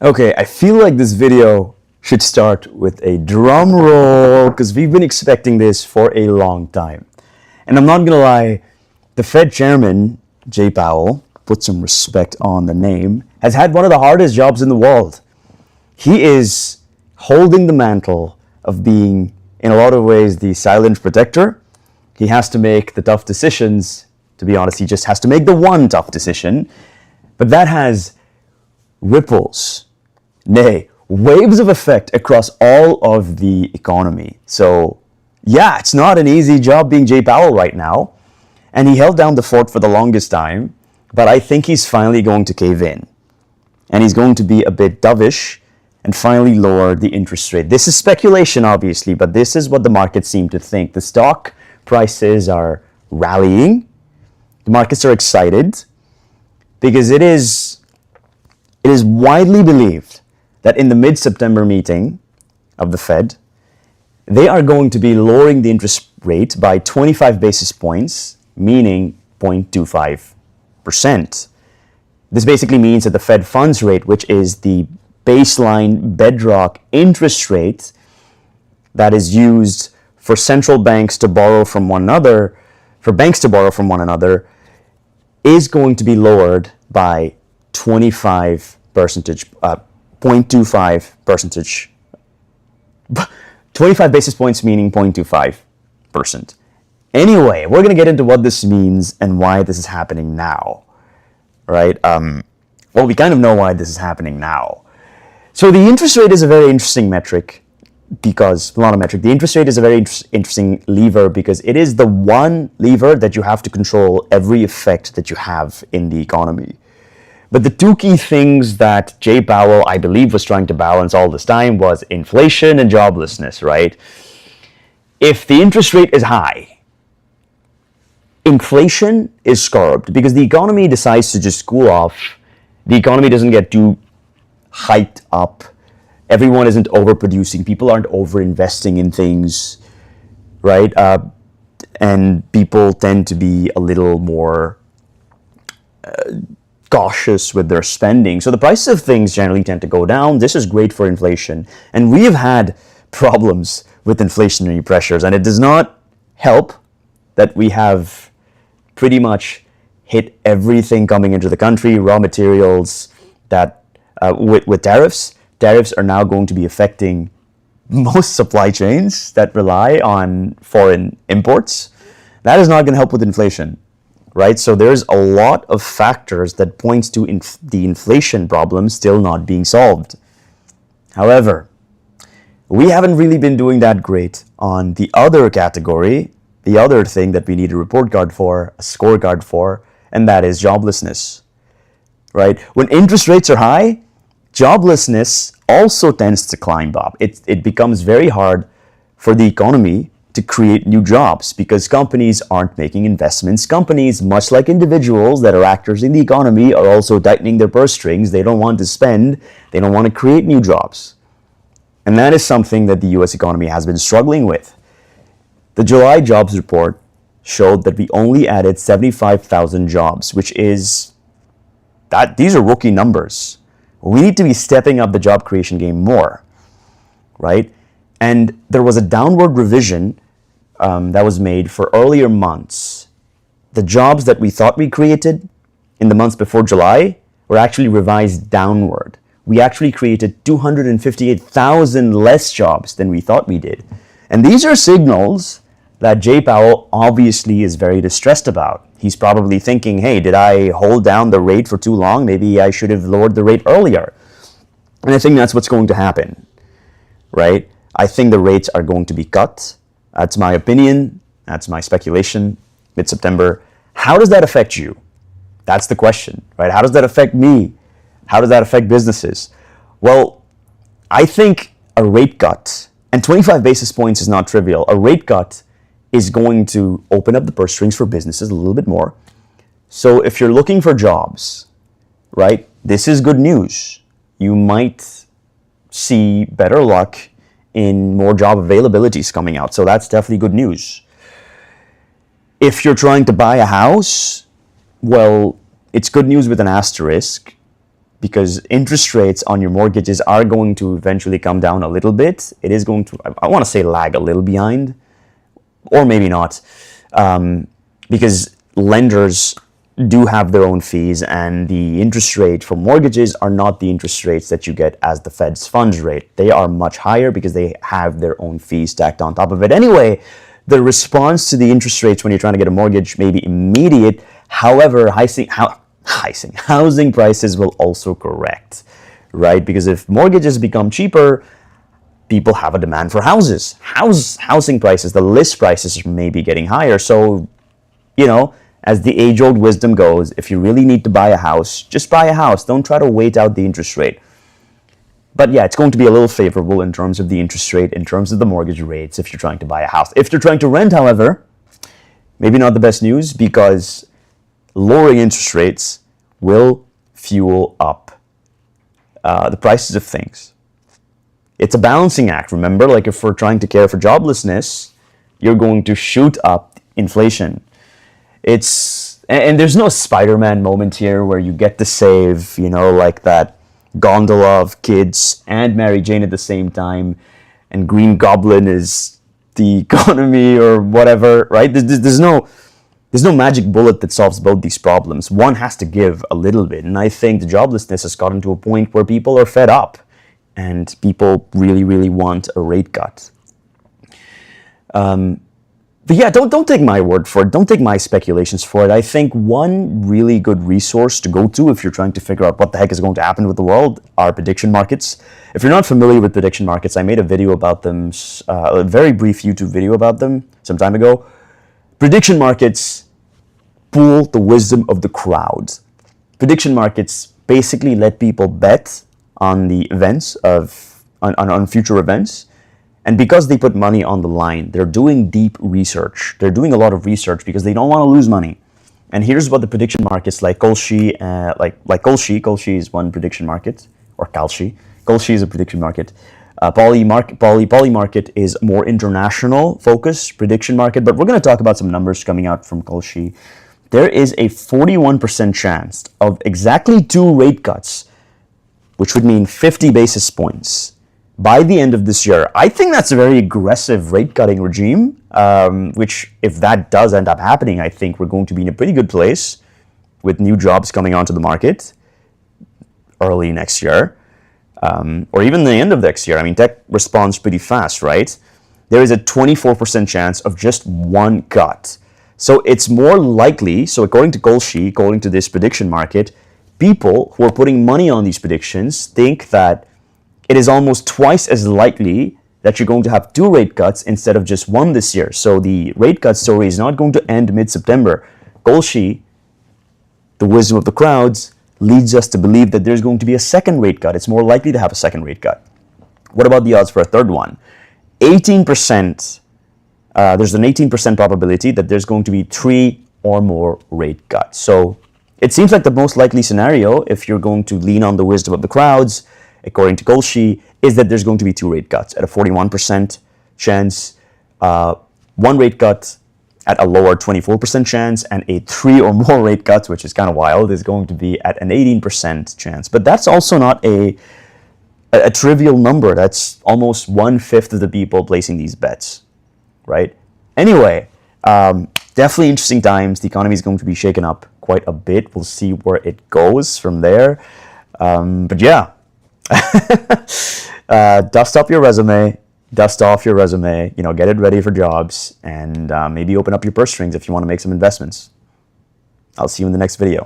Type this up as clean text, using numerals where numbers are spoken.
Okay, I feel like this video should start with a drum roll because we've been expecting this for a long time. And I'm not gonna lie, the Fed chairman, Jay Powell, put some respect on the name, has had one of the hardest jobs in the world. He is holding the mantle of being, in a lot of ways, the silent protector. He has to make the tough decisions. To be honest, he just has to make the one tough decision. But that has ripples, nay, waves of effect across all of the economy. So, yeah, it's not an easy job being Jay Powell right now. And he held down the fort for the longest time, but I think he's finally going to cave in. And he's going to be a bit dovish and finally lower the interest rate. This is speculation, obviously, but this is what the markets seem to think. The stock prices are rallying. The markets are excited because it is widely believed that in the mid-September meeting of the Fed, they are going to be lowering the interest rate by 25 basis points, meaning 0.25%. This basically means that the Fed funds rate, which is the baseline bedrock interest rate that is used for central banks to borrow from one another, is going to be lowered by 25 percentage, 0.25 percentage, 25 basis points meaning 0.25%. Anyway, we're going to get into what this means and why this is happening now, right? Well, we kind of know why this is happening now. So the interest rate is a very interesting metric because, well, not a metric, the interest rate is a very interesting lever because it is the one lever that you have to control every effect that you have in the economy. But the two key things that Jay Powell, I believe, was trying to balance all this time was inflation and joblessness, right? If the interest rate is high, inflation is curbed because the economy decides to just cool off. The economy doesn't get too hyped up. Everyone isn't overproducing. People aren't overinvesting in things, right? And people tend to be a little more cautious with their spending. So the prices of things generally tend to go down. This is great for inflation. And we have had problems with inflationary pressures. And it does not help that we have pretty much hit everything coming into the country, raw materials, that with tariffs. Tariffs are now going to be affecting most supply chains that rely on foreign imports. That is not going to help with inflation, right? So there's a lot of factors that points to the inflation problem still not being solved. However, we haven't really been doing that great on the other category, the other thing that we need a report card for, a scorecard for, and that is joblessness, right? When interest rates are high, joblessness also tends to climb up. It becomes very hard for the economy to create new jobs because companies aren't making investments. Companies, much like individuals that are actors in the economy, are also tightening their purse strings. They don't want to spend. They don't want to create new jobs. And that is something that the US economy has been struggling with. The July jobs report showed that we only added 75,000 jobs, which is that these are rookie numbers. We need to be stepping up the job creation game more, right? And there was a downward revision that was made for earlier months. The jobs that we thought we created in the months before July were actually revised downward. We actually created 258,000 less jobs than we thought we did. And these are signals that Jay Powell obviously is very distressed about. He's probably thinking, hey, did I hold down the rate for too long? Maybe I should have lowered the rate earlier. And I think that's what's going to happen, right? I think the rates are going to be cut. That's my opinion. That's my speculation. Mid-September. How does that affect you? That's the question, right? How does that affect me? How does that affect businesses? Well, I think a rate cut, and 25 basis points is not trivial. A rate cut is going to open up the purse strings for businesses a little bit more. So if you're looking for jobs, right, this is good news. You might see better luck in more job availabilities coming out. So that's definitely good news. If you're trying to buy a house, well, it's good news with an asterisk because interest rates on your mortgages are going to eventually come down a little bit. It is going to, I want to say, lag a little behind, or maybe not, because lenders do have their own fees, and the interest rate for mortgages are not the interest rates that you get as the Fed's funds rate. They are much higher because they have their own fees stacked on top of it. Anyway, the response to the interest rates when you're trying to get a mortgage may be immediate. However, housing prices will also correct, right? Because if mortgages become cheaper, people have a demand for houses. Housing prices, the list prices may be getting higher. So, as the age-old wisdom goes, if you really need to buy a house, just buy a house. Don't try to wait out the interest rate. But yeah, it's going to be a little favorable in terms of the interest rate, in terms of the mortgage rates if you're trying to buy a house. If you're trying to rent, however, maybe not the best news, because lowering interest rates will fuel up the prices of things. It's a balancing act, remember? Like if we're trying to care for joblessness, you're going to shoot up inflation. And there's no Spider-Man moment here where you get to save, like that gondola of kids and Mary Jane at the same time, and Green Goblin is the economy or whatever, right? There's no magic bullet that solves both these problems. One has to give a little bit, and I think the joblessness has gotten to a point where people are fed up, and people really, really want a rate cut. But yeah, don't take my word for it. Don't take my speculations for it. I think one really good resource to go to if you're trying to figure out what the heck is going to happen with the world are prediction markets. If you're not familiar with prediction markets, I made a video about them, a very brief YouTube video about them some time ago. Prediction markets pool the wisdom of the crowd. Prediction markets basically let people bet on the events on future events. And because they put money on the line, they're doing deep research. They're doing a lot of research because they don't want to lose money. And here's what the prediction markets like Kalshi, Kalshi is one prediction market, or Kalshi. Kalshi is a prediction market. Poly market is more international focused prediction market, but we're going to talk about some numbers coming out from Kalshi. There is a 41% chance of exactly 2 rate cuts, which would mean 50 basis points by the end of this year. I think that's a very aggressive rate cutting regime, which if that does end up happening, I think we're going to be in a pretty good place with new jobs coming onto the market early next year, or even the end of next year. I mean, tech responds pretty fast, right? There is a 24% chance of just 1 cut. So it's more likely, so according to Kalshi, according to this prediction market, people who are putting money on these predictions think that it is almost twice as likely that you're going to have 2 rate cuts instead of just 1 this year. So the rate cut story is not going to end mid-September. Kalshi, the wisdom of the crowds, leads us to believe that there's going to be a 2nd rate cut. It's more likely to have a 2nd rate cut. What about the odds for a 3rd one? 18%. There's an 18% probability that there's going to be 3 or more rate cuts. So it seems like the most likely scenario, if you're going to lean on the wisdom of the crowds, according to Kalshi, is that there's going to be 2 rate cuts at a 41% chance, 1 rate cut at a lower 24% chance, and a 3 or more rate cuts, which is kind of wild, is going to be at an 18% chance. But that's also not a trivial number. That's almost 1/5 of the people placing these bets, right? Anyway, definitely interesting times. The economy is going to be shaken up quite a bit. We'll see where it goes from there. But yeah. Dust off your resume, get it ready for jobs, and maybe open up your purse strings if you want to make some investments. I'll see you in the next video.